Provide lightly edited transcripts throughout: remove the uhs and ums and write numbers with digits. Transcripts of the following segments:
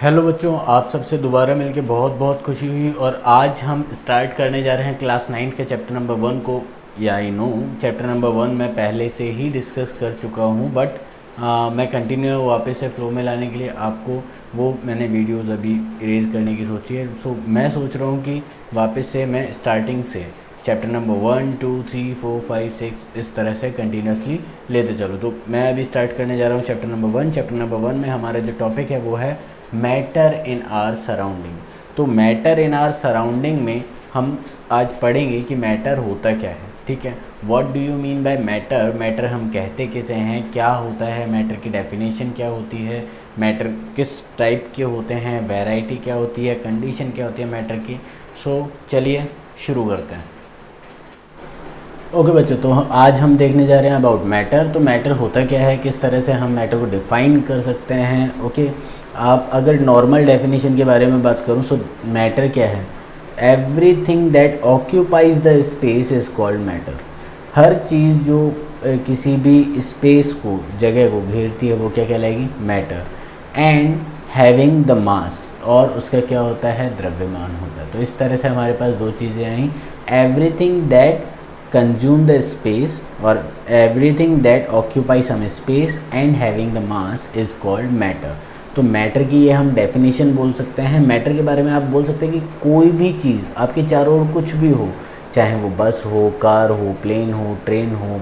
Hello बच्चों, आप सबसे दोबारा मिलके बहुत बहुत खुशी हुई। और आज हम स्टार्ट करने जा रहे हैं क्लास 9 के चैप्टर नंबर 1 को। या आई नो चैप्टर नंबर 1 मैं पहले से ही डिस्कस कर चुका हूँ, बट मैं कंटिन्यू वापस से फ्लो में लाने के लिए आपको वो मैंने वीडियोस अभी इरेज करने की सोची है। सो मैं सोच रहा हूँ कि वापस से मैं स्टार्टिंग से चैप्टर नंबर 1, 2, 3, 4, 5, 6 इस तरह से कंटिन्यूसली लेते चलो। तो मैं अभी स्टार्ट करने जा रहा हूँ चैप्टर नंबर 1। चैप्टर नंबर 1 में हमारा जो टॉपिक है वो है मैटर इन आर सराउंडिंग। तो मैटर इन आर सराउंडिंग में हम आज पढ़ेंगे कि मैटर होता क्या है। ठीक है, what do you mean by matter. Matter हम कहते किसे हैं, क्या होता है मैटर की डेफिनेशन क्या होती है, मैटर किस टाइप के होते हैं, वैरायटी क्या होती है, कंडीशन क्या होती है मैटर की। सो चलिए शुरू करते हैं। ओके बच्चों, तो आज हम देखने जा रहे हैं अबाउट मैटर। तो मैटर होता क्या है, किस तरह से हम मैटर को डिफ़ाइन कर सकते हैं। ओके, आप अगर नॉर्मल डेफिनेशन के बारे में बात करूं सो मैटर क्या है, everything that occupies the space is called matter. हर चीज़ जो किसी भी स्पेस को, जगह को घेरती है वो क्या कहलाएगी, matter. And having the mass, और उसका क्या होता है, द्रव्यमान होता है। तो इस तरह से हमारे पास दो चीज़ें आई, everything that consume the space or everything that occupy some space and having the mass is called matter। तो मैटर की ये हम डेफिनेशन बोल सकते हैं। मैटर के बारे में आप बोल सकते हैं कि कोई भी चीज़ आपके चारों ओर कुछ भी हो, चाहे वो बस हो, कार हो, प्लेन हो, ट्रेन हो,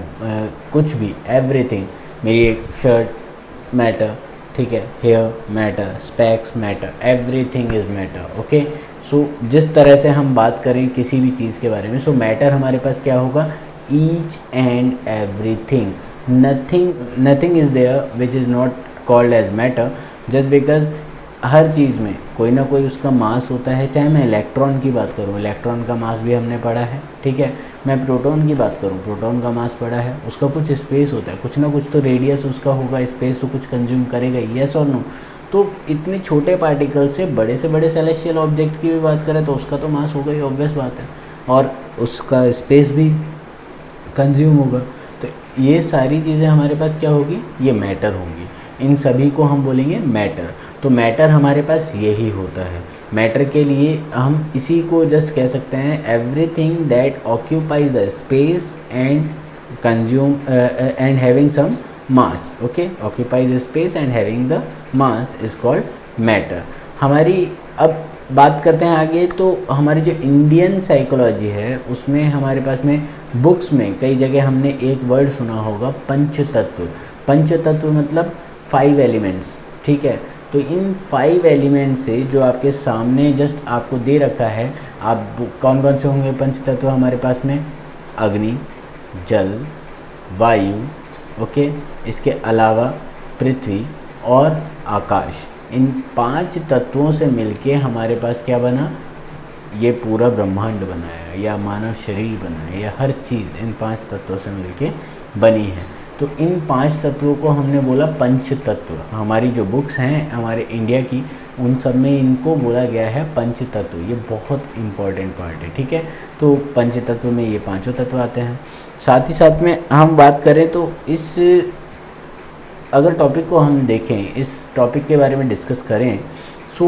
कुछ भी, एवरीथिंग। मेरी एक शर्ट मैटर, ठीक है, hair matter, specs matter, everything is matter. Okay, so जिस तरह से हम बात करें किसी भी चीज़ के बारे में, सो मैटर हमारे पास क्या होगा, each and everything. Nothing is there which is not called as matter, just because हर चीज़ में कोई ना कोई उसका मास होता है। चाहे मैं इलेक्ट्रॉन की बात करूँ, इलेक्ट्रॉन का मास भी हमने पढ़ा है, ठीक है। मैं प्रोटॉन की बात करूँ, प्रोटॉन का मास पढ़ा है, उसका कुछ स्पेस होता है, कुछ ना कुछ तो रेडियस उसका होगा, स्पेस तो कुछ कंज्यूम करेगा, यस और नो। तो इतने छोटे पार्टिकल से बड़े सेलेस्टियल ऑब्जेक्ट की भी बात करें तो उसका तो मास होगा ही, ऑब्वियस बात है, और उसका स्पेस भी कंज्यूम होगा। तो ये सारी चीज़ें हमारे पास क्या होगी, ये मैटर होंगी। इन सभी को हम बोलेंगे मैटर। तो मैटर हमारे पास यही होता है। मैटर के लिए हम इसी को जस्ट कह सकते हैं, everything that occupies the space and consume and having some mass. Okay, occupies space and having the mass is called matter. हमारी अब बात करते हैं आगे। तो हमारी जो इंडियन साइकोलॉजी है उसमें हमारे पास में बुक्स में कई जगह हमने एक वर्ड सुना होगा, पंचतत्व। पंचतत्व मतलब 5 एलिमेंट्स, ठीक है। तो इन 5 एलिमेंट से जो आपके सामने जस्ट आपको दे रखा है, आप कौन कौन से होंगे पंचतत्व हमारे पास में, अग्नि, जल, वायु, ओके, इसके अलावा पृथ्वी और आकाश। इन 5 तत्वों से मिलके हमारे पास क्या बना, ये पूरा ब्रह्मांड बनाया, या मानव शरीर बनाया, या हर चीज़ इन 5 तत्वों से मिलके बनी है। तो इन 5 तत्वों को हमने बोला पंच तत्व। हमारी जो बुक्स हैं हमारे इंडिया की, उन सब में इनको बोला गया है पंच तत्व। ये बहुत इंपॉर्टेंट पार्ट है, ठीक है। तो पंच तत्व में ये 5 तत्व आते हैं। साथ ही साथ में हम बात करें तो इस अगर टॉपिक को हम देखें, इस टॉपिक के बारे में डिस्कस करें, सो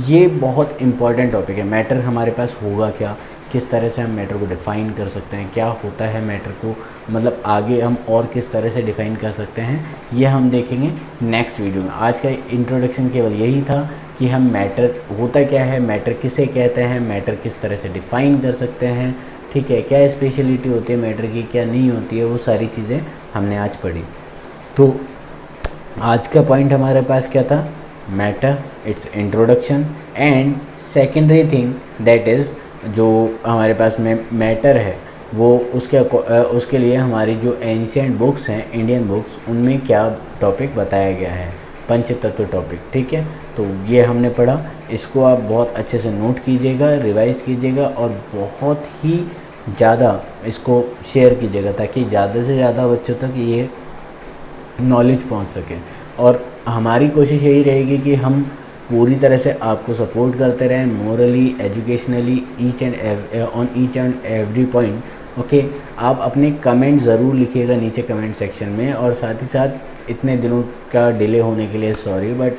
ये बहुत इम्पॉर्टेंट टॉपिक है। मैटर हमारे पास होगा क्या, किस तरह से हम मैटर को डिफ़ाइन कर सकते हैं, क्या होता है मैटर को, मतलब आगे हम और किस तरह से डिफ़ाइन कर सकते हैं, ये हम देखेंगे नेक्स्ट वीडियो में। आज का इंट्रोडक्शन केवल यही था कि हम मैटर होता क्या है, मैटर किसे कहते हैं, मैटर किस तरह से डिफ़ाइन कर सकते हैं, ठीक है, क्या स्पेशलिटी होती है मैटर की, क्या नहीं होती है, वो सारी चीज़ें हमने आज पढ़ी। तो आज का पॉइंट हमारे पास क्या था, matter, it's introduction, and secondary thing that is जो हमारे पास में मैटर है वो उसके लिए हमारी जो एंशिएंट बुक्स हैं, इंडियन बुक्स, उनमें क्या टॉपिक बताया गया है, पंचतत्व टॉपिक, ठीक है। तो ये हमने पढ़ा, इसको आप बहुत अच्छे से नोट कीजिएगा, रिवाइज़ कीजिएगा, और बहुत ही ज़्यादा इसको शेयर कीजिएगा ताकि ज़्यादा से ज़्यादा बच्चों तक ये नॉलेज पहुंच सके। और हमारी कोशिश यही रहेगी कि हम पूरी तरह से आपको सपोर्ट करते रहें, morally, educationally, on each and every point. Okay, आप अपने कमेंट ज़रूर लिखिएगा नीचे कमेंट सेक्शन में। और साथ ही साथ इतने दिनों का डिले होने के लिए sorry, but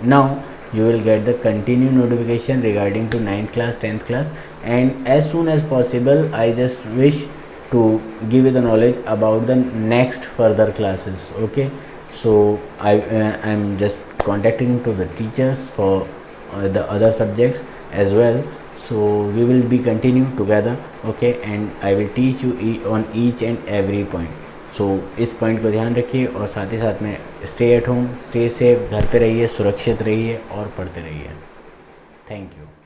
now you will get the continued notification regarding to 9th class, 10th class, and as soon as possible I just wish to give you the knowledge about the next further classes. Okay, so I am just contacting to the teachers for the other subjects as well, so we will be continue together. Okay, and I will teach you on each and every point. सो इस point को ध्यान रखिए और साथ ही साथ में stay at home, stay safe, घर पे रहिए, सुरक्षित रहिए और पढ़ते रहिए। Thank you.